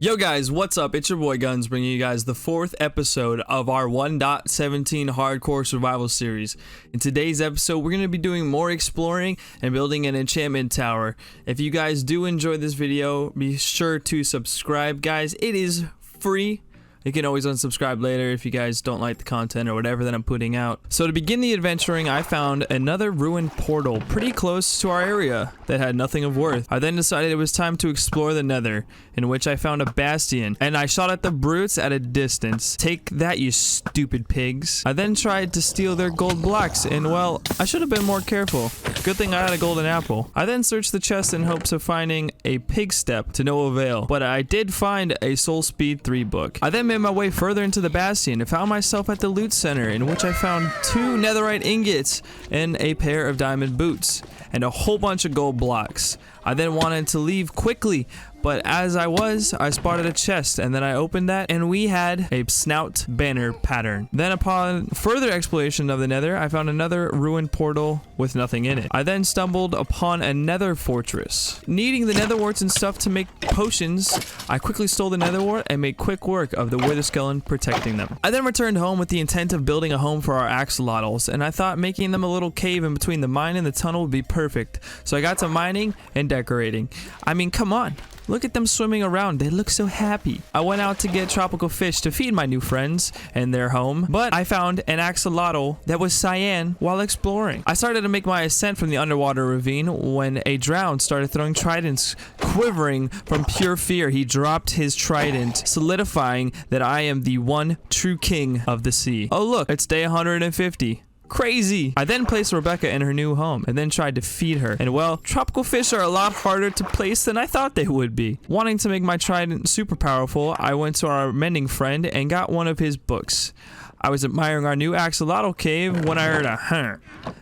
Yo guys, what's up? It's your boy Gunnz bringing you guys the 4th episode of our 1.17 hardcore survival series. In today's episode, we're going to be doing more exploring and building an enchantment tower. If you guys do enjoy this video, be sure to subscribe, guys. It is free. You can always unsubscribe later if you guys don't like the content or whatever that I'm putting out. So to begin the adventuring, I found another ruined portal pretty close to our area that had nothing of worth. I then decided it was time to explore the nether, in which I found a bastion, and I shot at the brutes at a distance. Take that, you stupid pigs. I then tried to steal their gold blocks, and well, I should have been more careful. Good thing I had a golden apple. I then searched the chest in hopes of finding a pig step to no avail, but I did find a Soul Speed 3 book. I then made my way further into the bastion and found myself at the loot center, in which I found 2 netherite ingots and a pair of diamond boots and a whole bunch of gold blocks. I then wanted to leave quickly, but as I spotted a chest, and then I opened that, and we had a snout banner pattern. Then upon further exploration of the nether, I found another ruined portal with nothing in it. I then stumbled upon a nether fortress. Needing the nether warts and stuff to make potions, I quickly stole the nether wart and made quick work of the wither skeleton protecting them. I then returned home with the intent of building a home for our axolotls, and I thought making them a little cave in between the mine and the tunnel would be perfect. So I got to mining and decorating. I mean, come on. Look at them swimming around. They look so happy. I went out to get tropical fish to feed my new friends in their home, but I found an axolotl that was cyan while exploring. I started to make my ascent from the underwater ravine when a drowned started throwing tridents. Quivering from pure fear, he dropped his trident, solidifying that I am the one true king of the sea. Oh look, it's day 150. Crazy! I then placed Rebecca in her new home and then tried to feed her. And well, tropical fish are a lot harder to place than I thought they would be. Wanting to make my trident super powerful, I went to our mending friend and got one of his books. I was admiring our new axolotl cave when I heard a "huh"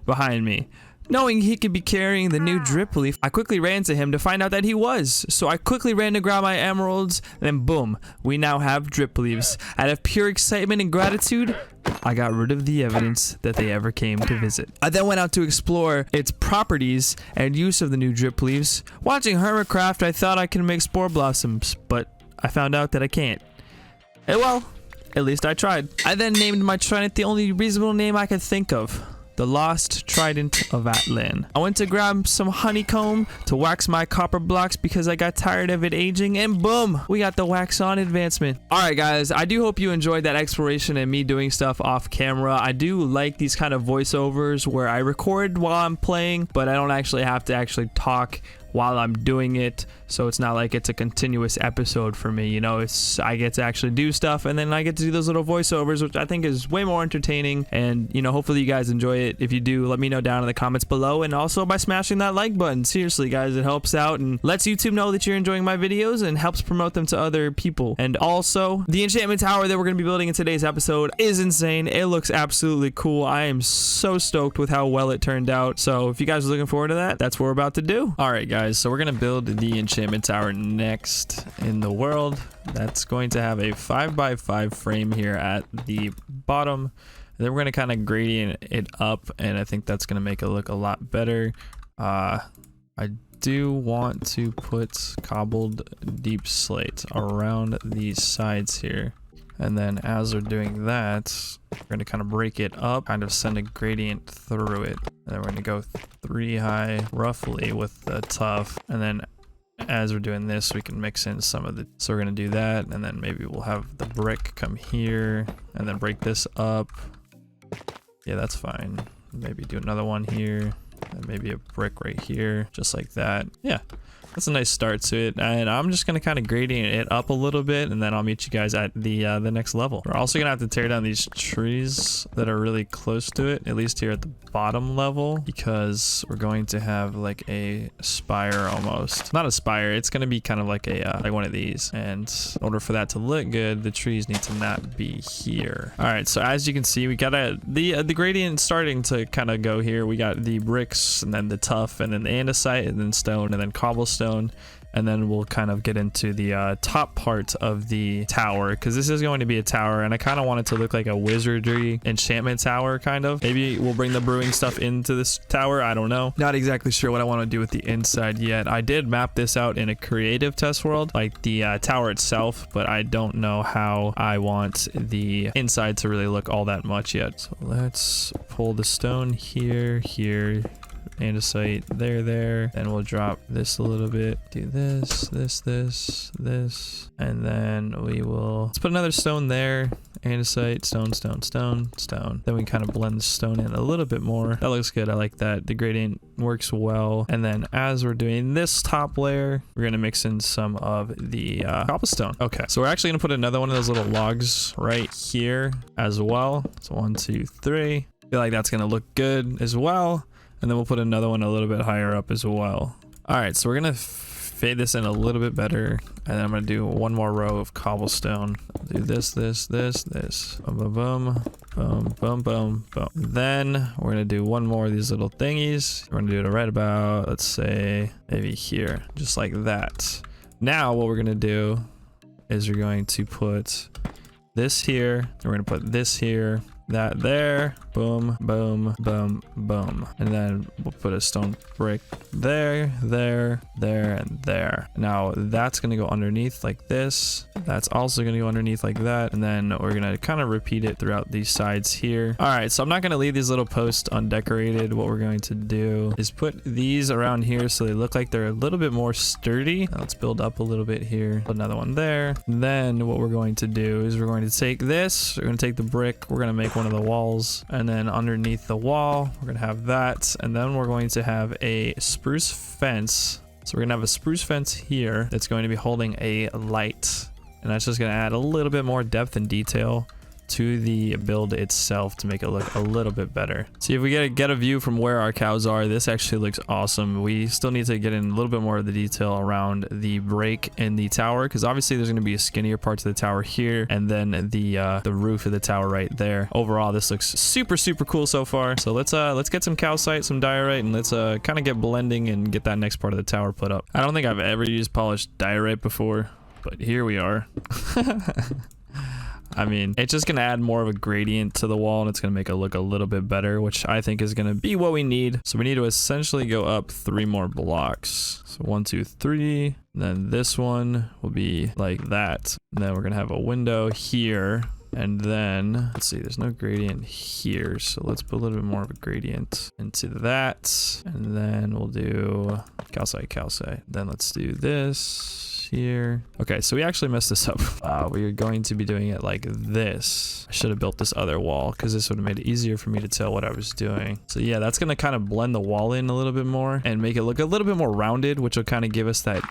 behind me. Knowing he could be carrying the new drip leaf, I quickly ran to him to find out that he was. So I quickly ran to grab my emeralds, and then boom, we now have drip leaves. Out of pure excitement and gratitude, I got rid of the evidence that they ever came to visit. I then went out to explore its properties and use of the new drip leaves. Watching Hermitcraft, I thought I could make spore blossoms, but I found out that I can't. And well, at least I tried. I then named my trident the only reasonable name I could think of: the Lost Trident of Atlan. I went to grab some honeycomb to wax my copper blocks because I got tired of it aging, and boom, we got the wax on advancement. Alright guys, I do hope you enjoyed that exploration and me doing stuff off camera. I do like these kind of voiceovers where I record while I'm playing, but I don't actually have to talk while I'm doing it, so it's not like it's a continuous episode for me, you know. I get to actually do stuff, and then I get to do those little voiceovers, which I think is way more entertaining, and you know, hopefully you guys enjoy it. If you do, let me know down in the comments below, and also by smashing that like button. Seriously guys, it helps out and lets YouTube know that you're enjoying my videos and helps promote them to other people. And also, the enchantment tower that we're going to be building in today's episode is insane. It looks absolutely cool. I am so stoked with how well it turned out, so if you guys are looking forward to that, that's what we're about to do. Alright guys, so we're gonna build the enchantment tower next in the world. That's going to have a 5x5 frame here at the bottom. And then we're gonna kind of gradient it up, and I think that's gonna make it look a lot better. I do want to put cobbled deep slate around these sides here. And then as we're doing that, we're going to kind of break it up, kind of send a gradient through it. And then we're going to go 3 high roughly with the tough. And then as we're doing this, we can mix in some of the, so we're going to do that. And then maybe we'll have the brick come here and then break this up. Yeah, that's fine. Maybe do another one here and maybe a brick right here, just like that. Yeah. That's a nice start to it, and I'm just gonna kind of gradient it up a little bit, and then I'll meet you guys at the next level. We're also gonna have to tear down these trees that are really close to it, at least here at the bottom level, because we're going to have like a spire almost. Not a spire, it's gonna be kind of like a like one of these, and in order for that to look good, the trees need to not be here. All right, so as you can see, we got the gradient starting to kind of go here. We got the bricks, and then the tuff, and then the andesite, and then stone, and then cobblestone. and then we'll kind of get into the top part of the tower, because this is going to be a tower, and I kind of want it to look like a wizardry enchantment tower, kind of. Maybe we'll bring the brewing stuff into this tower. I don't know. Not exactly sure what I want to do with the inside yet. I did map this out in a creative test world, like the tower itself, but I don't know how I want the inside to really look all that much yet. So let's pull the stone here, andesite there, and we'll drop this a little bit, do this, and then let's put another stone there, andesite, stone. Then we kind of blend the stone in a little bit more. That looks good. I like that. The gradient works well. And then as we're doing this top layer, we're gonna mix in some of the cobblestone. Okay, so we're actually gonna put another one of those little logs right here as well. So 1, 2, 3. I feel like that's gonna look good as well. And then we'll put another one a little bit higher up as well. All right, so we're gonna fade this in a little bit better, and then I'm gonna do one more row of cobblestone. I'll do this. Boom. Then we're gonna do one more of these little thingies. We're gonna do it right about, let's say, maybe here, just like that. Now what we're gonna do is we're going to put this here, and we're gonna put this here, that there, boom, and then we'll put a stone brick there, and there. Now that's gonna go underneath like this. That's also gonna go underneath like that, and then we're gonna kind of repeat it throughout these sides here. All right, so I'm not gonna leave these little posts undecorated. What we're going to do is put these around here so they look like they're a little bit more sturdy. Now let's build up a little bit here. Put another one there. Then what we're going to do is we're going to take this, we're gonna take the brick, we're gonna make one of the walls, and then underneath the wall we're gonna have that, and then we're going to have a spruce fence. So we're gonna have a spruce fence here that's going to be holding a light, and that's just gonna add a little bit more depth and detail to the build itself to make it look a little bit better. See, if we get a view from where our cows are, this actually looks awesome. We still need to get in a little bit more of the detail around the break in the tower, because obviously there's going to be a skinnier part to the tower here, and then the roof of the tower right there. Overall, this looks super cool so far. So let's get some calcite, some diorite, and let's kind of get blending and get that next part of the tower put up. I don't think I've ever used polished diorite before, but here we are. I mean, it's just going to add more of a gradient to the wall, and it's going to make it look a little bit better, which I think is going to be what we need. So we need to essentially go up 3 more blocks. So 1, 2, 3. Then this one will be like that. And then we're going to have a window here. And then, let's see, there's no gradient here. So let's put a little bit more of a gradient into that. And then we'll do calcite. Then let's do this here. Okay, so we actually messed this up. We are going to be doing it like this. I should have built this other wall, because this would have made it easier for me to tell what I was doing. So yeah, that's going to kind of blend the wall in a little bit more and make it look a little bit more rounded, which will kind of give us that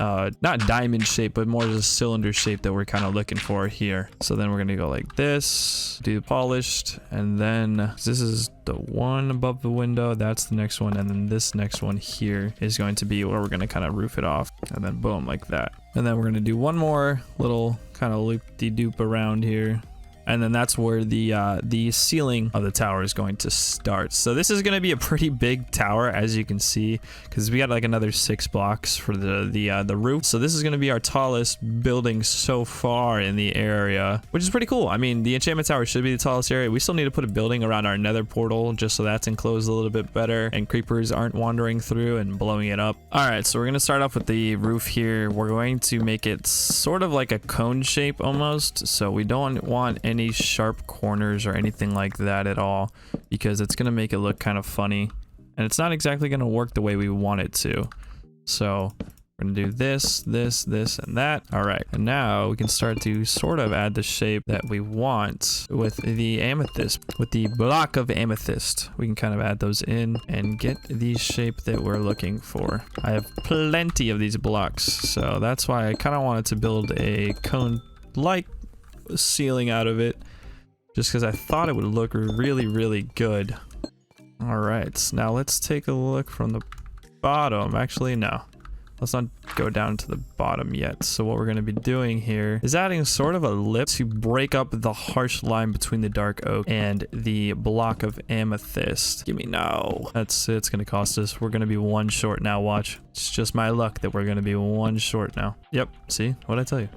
not diamond shape, but more just cylinder shape that we're kind of looking for here. So then we're going to go like this, do polished, and then this is the one above the window, that's the next one, and then this next one here is going to be where we're going to kind of roof it off, and then boom, like that. And then we're going to do one more little kind of loop-de-doop around here. And then that's where the ceiling of the tower is going to start. So this is going to be a pretty big tower, as you can see, because we got like another 6 blocks for the roof. So this is going to be our tallest building so far in the area, which is pretty cool. I mean, the enchantment tower should be the tallest area. We still need to put a building around our nether portal just so that's enclosed a little bit better and creepers aren't wandering through and blowing it up. All right, so we're going to start off with the roof here. We're going to make it sort of like a cone shape almost. So we don't want any sharp corners or anything like that at all, because it's going to make it look kind of funny, and it's not exactly going to work the way we want it to. So we're going to do this, and that. All right, and now we can start to sort of add the shape that we want with the amethyst. With the block of amethyst, we can kind of add those in and get the shape that we're looking for. I have plenty of these blocks, so that's why I kind of wanted to build a cone-like ceiling out of it, just because I thought it would look really good. All right, now let's take a look from the bottom. Actually, no, let's not go down to the bottom yet. So what we're going to be doing here is adding sort of a lip to break up the harsh line between the dark oak and the block of amethyst. Give me no. It's going to cost us. We're going to be one short now. Watch. It's just my luck that we're going to be one short now. Yep. See? What'd I tell you?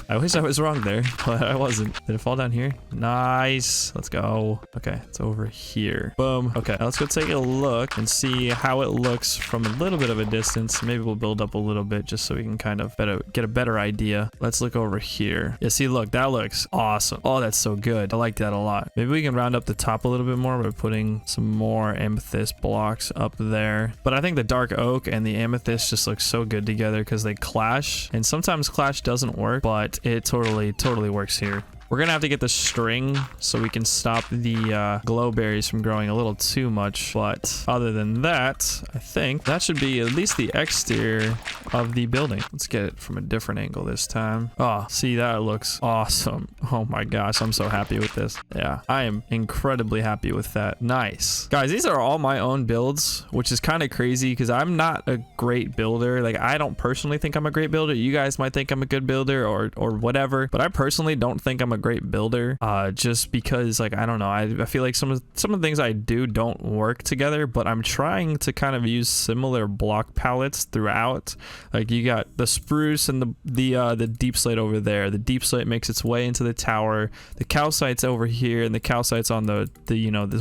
I wish I was wrong there, but I wasn't. Did it fall down here? Nice. Let's go. Okay, it's over here. Boom. Okay, let's go take a look and see how it looks from a little bit of a distance. Maybe we'll build up a little bit just so we can kind of get a better idea. Let's look over here. Yeah, see, look, that looks awesome. Oh, that's so good. I like that a lot. Maybe we can round up the top a little bit more by putting some more amethyst blocks up there. But I think the dark oak and the amethyst just look so good together because they clash, and sometimes clash doesn't work, but it totally works here. We're gonna have to get the string so we can stop the glow berries from growing a little too much, but other than that, I think that should be at least the exterior of the building. Let's get it from a different angle this time. Oh, see, that looks awesome. Oh my gosh, I'm so happy with this. Yeah, I am incredibly happy with that. Nice. Guys, these are all my own builds, which is kind of crazy because I'm not a great builder. Like, I don't personally think I'm a great builder. You guys might think I'm a good builder or whatever, but I personally don't think I'm a great builder, just because, like, I don't know, I feel like some of the things I do don't work together, but I'm trying to kind of use similar block palettes throughout. Like, you got the spruce and the deep slate over there. The deep slate makes its way into the tower. The calcite's over here, and the calcite's on the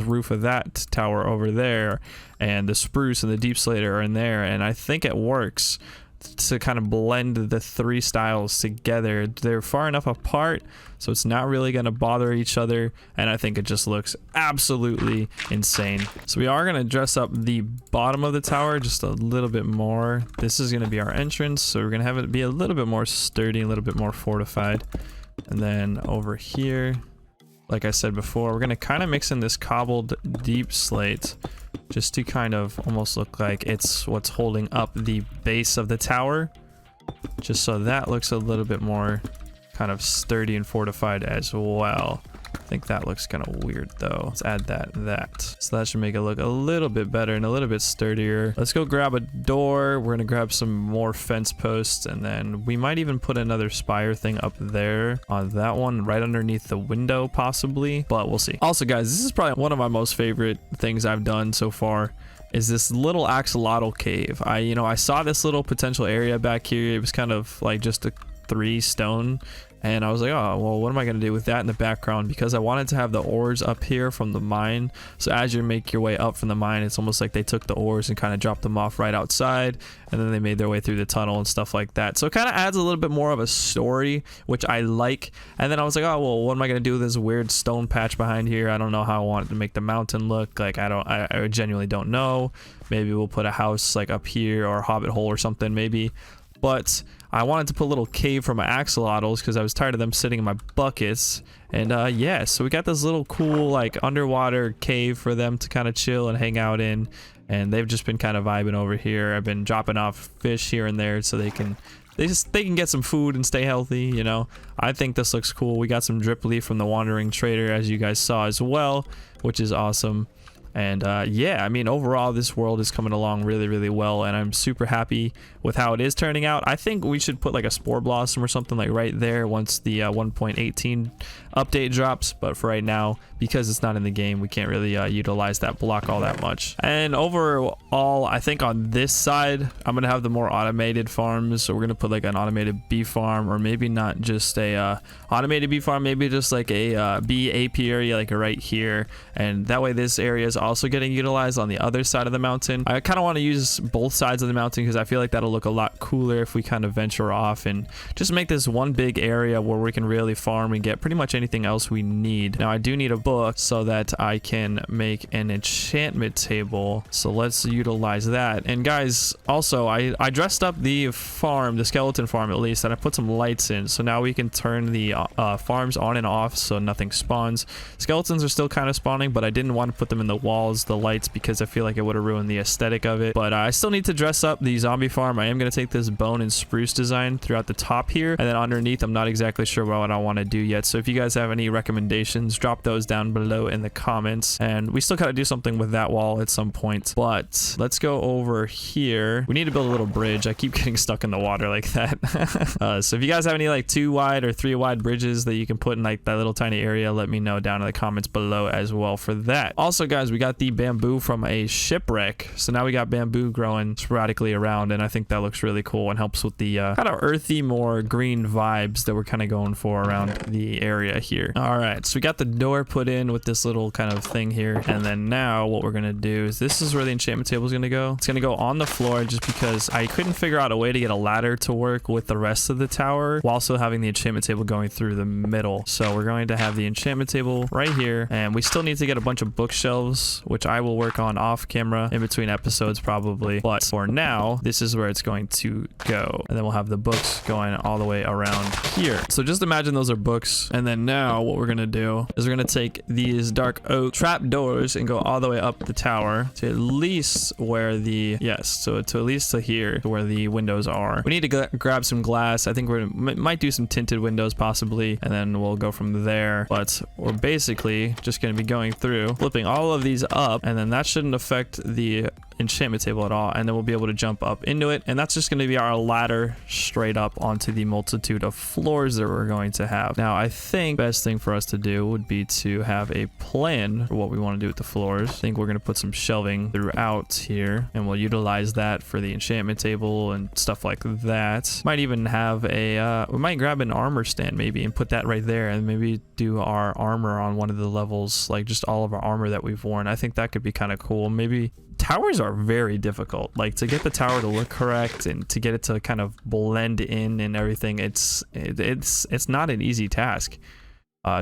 roof of that tower over there, and the spruce and the deep slate are in there, and I think it works to kind of blend the three styles together. They're far enough apart so it's not really going to bother each other, and I think it just looks absolutely insane. So we are going to dress up the bottom of the tower just a little bit more. This is going to be our entrance, so we're going to have it be a little bit more sturdy, a little bit more fortified. And then over here, like I said before, we're going to kind of mix in this cobbled deep slate just to kind of almost look like it's what's holding up the base of the tower, just so that looks a little bit more kind of sturdy and fortified as well. I think that looks kind of weird though. Let's add that. So that should make it look a little bit better and a little bit sturdier. Let's go grab a door. We're gonna grab some more fence posts, and then we might even put another spire thing up there on that one right underneath the window possibly, but we'll see. Also guys, this is probably one of my most favorite things I've done so far, is this little axolotl cave. I saw this little potential area back here. It was kind of like just a 3 stone, and I was like, oh well, what am I gonna do with that in the background, because I wanted to have the ores up here from the mine. So as you make your way up from the mine, it's almost like they took the ores and kind of dropped them off right outside, and then they made their way through the tunnel and stuff like that. So it kind of adds a little bit more of a story, which I like. And then I was like, oh well, what am I gonna do with this weird stone patch behind here? I don't know how I want to make the mountain look. Like, I genuinely don't know. Maybe we'll put a house like up here, or a hobbit hole or something maybe. But I wanted to put a little cave for my axolotls because I was tired of them sitting in my buckets. And yeah, so we got this little cool like underwater cave for them to kind of chill and hang out in. And they've just been kind of vibing over here. I've been dropping off fish here and there so they can get some food and stay healthy, you know. I think this looks cool. We got some drip leaf from the wandering trader, as you guys saw as well, which is awesome. And yeah, I mean, overall this world is coming along really well, and I'm super happy with how it is turning out. I think we should put like a spore blossom or something like right there once the 1.18 update drops, but for right now, because it's not in the game, we can't really utilize that block all that much. And overall, I think on this side I'm gonna have the more automated farms. So we're gonna put like an automated bee farm, or maybe not just a automated bee farm, maybe just like a bee apiary like right here, and that way this area is also getting utilized on the other side of the mountain. I kind of want to use both sides of the mountain because I feel like that'll look a lot cooler if we kind of venture off and just make this one big area where we can really farm and get pretty much anything else we need. Now I do need a book so that I can make an enchantment table, so let's utilize that. And guys, also I dressed up the farm, the skeleton farm at least, and I put some lights in, so now we can turn the farms on and off so nothing spawns. Skeletons are still kind of spawning, but I didn't want to put them in the wall walls, the lights, because I feel like it would have ruined the aesthetic of it. But I still need to dress up the zombie farm. I am going to take this bone and spruce design throughout the top here, and then underneath I'm not exactly sure what I want to do yet. So if you guys have any recommendations, drop those down below in the comments. And we still got to do something with that wall at some point. But let's go over here. We need to build a little bridge. I keep getting stuck in the water like that. So if you guys have any like 2 wide or 3 wide bridges that you can put in like that little tiny area, let me know down in the comments below as well for that. Also guys, we got the bamboo from a shipwreck, so now we got bamboo growing sporadically around, and I think that looks really cool and helps with the kind of earthy, more green vibes that we're kind of going for around the area here. All right, so we got the door put in with this little kind of thing here, and then now what we're gonna do is this is where the enchantment table is gonna go. It's gonna go on the floor just because I couldn't figure out a way to get a ladder to work with the rest of the tower while also having the enchantment table going through the middle. So we're going to have the enchantment table right here, and we still need to get a bunch of bookshelves, which I will work on off camera in between episodes probably. But for now, this is where it's going to go, and then we'll have the books going all the way around here. So just imagine those are books, and then now what we're gonna do is we're gonna take these dark oak trap doors and go all the way up the tower to at least where the to at least to here, to where the windows are. We need to grab some glass. I think we might do some tinted windows possibly, and then we'll go from there. But we're basically just going to be going through, flipping all of these up, and then that shouldn't affect the enchantment table at all, and then we'll be able to jump up into it, and that's just going to be our ladder straight up onto the multitude of floors that we're going to have. Now I think best thing for us to do would be to have a plan for what we want to do with the floors. I think we're going to put some shelving throughout here, and we'll utilize that for the enchantment table and stuff like that. Might even have a we might grab an armor stand maybe and put that right there, and maybe do our armor on one of the levels, like just all of our armor that we've worn. I think that could be kind of cool. Maybe towers are very difficult, like to get the tower to look correct and to get it to kind of blend in and everything. It's not an easy task.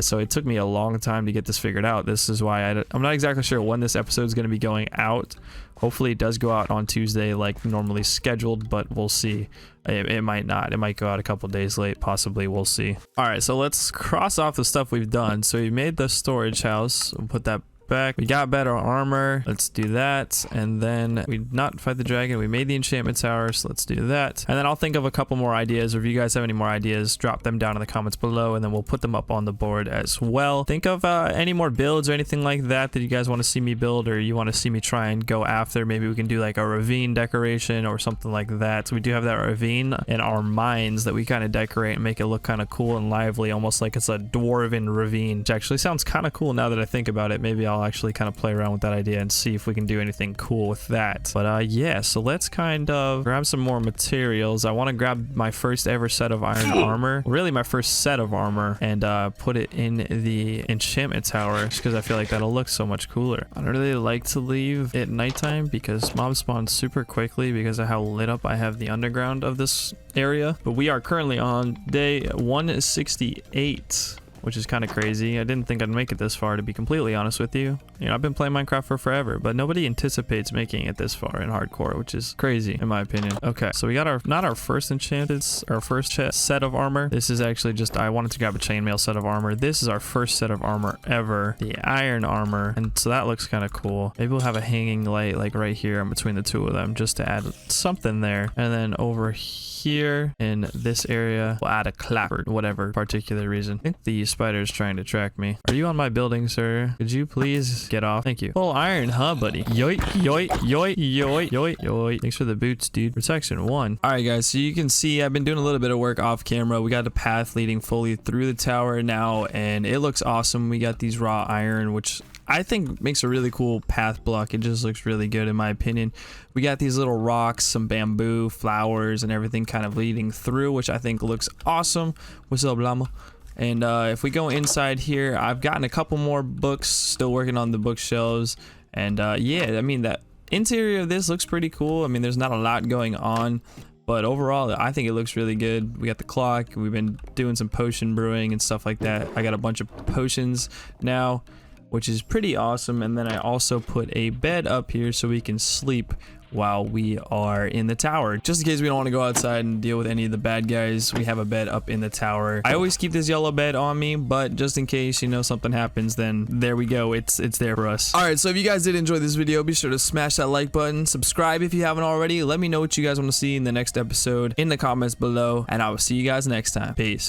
So it took me a long time to get this figured out. This is why I'm not exactly sure when this episode is going to be going out. Hopefully it does go out on Tuesday like normally scheduled, but we'll see. It might not. It might go out a couple days late, possibly. We'll see. All right, so let's cross off the stuff we've done. So we made the storage house. We'll put that back. We got better armor. Let's do that. And then we not fight the dragon. We made the enchantment tower, so let's do that. And then I'll think of a couple more ideas, or if you guys have any more ideas, drop them down in the comments below, and then we'll put them up on the board as well. Think of any more builds or anything like that that you guys want to see me build, or you want to see me try and go after. Maybe we can do like a ravine decoration or something like that. So we do have that ravine in our mines that we kind of decorate and make it look kind of cool and lively, almost like it's a dwarven ravine, which actually sounds kind of cool now that I think about it. Maybe I'll actually kind of play around with that idea and see if we can do anything cool with that. But yeah, so let's kind of grab some more materials. I want to grab my first ever set of iron armor, really my first set of armor, and put it in the enchantment tower just because I feel like that'll look so much cooler. I don't really like to leave it nighttime because mobs spawn super quickly because of how lit up I have the underground of this area. But we are currently on day 168, which is kind of crazy. I didn't think I'd make it this far, to be completely honest with you. You know, I've been playing Minecraft for forever, but nobody anticipates making it this far in hardcore, which is crazy in my opinion. Okay, so we got not our first enchanted, our first set of armor. This is actually just, I wanted to grab a chainmail set of armor. This is our first set of armor ever, the iron armor, and so that looks kind of cool. Maybe we'll have a hanging light like right here in between the two of them just to add something there. And then over here in this area, we'll add a clap for whatever particular reason. I think the spider's trying to track me. Are you on my building, sir? Could you please get off? Thank you. Full iron, huh, buddy? Yoit, yoit, yoit, yoit, yoit, yoit. Thanks for the boots, dude. Protection 1. All right, guys, so you can see I've been doing a little bit of work off camera. We got a path leading fully through the tower now, and it looks awesome. We got these raw iron, which I think makes a really cool path block. It just looks really good in my opinion. We got these little rocks, some bamboo, flowers, and everything kind of leading through, which I think looks awesome. What's up, llama? And if we go inside here, I've gotten a couple more books, still working on the bookshelves. And yeah, I mean, that interior of this looks pretty cool. I mean, there's not a lot going on, but overall, I think it looks really good. We got the clock. We've been doing some potion brewing and stuff like that. I got a bunch of potions now. which is pretty awesome. And then I also put a bed up here so we can sleep while we are in the tower. Just in case we don't want to go outside and deal with any of the bad guys, we have a bed up in the tower. I always keep this yellow bed on me, but just in case, you know, something happens, then there we go. It's there for us. All right, so if you guys did enjoy this video, be sure to smash that like button, subscribe if you haven't already. Let me know what you guys want to see in the next episode in the comments below, and I will see you guys next time. Peace.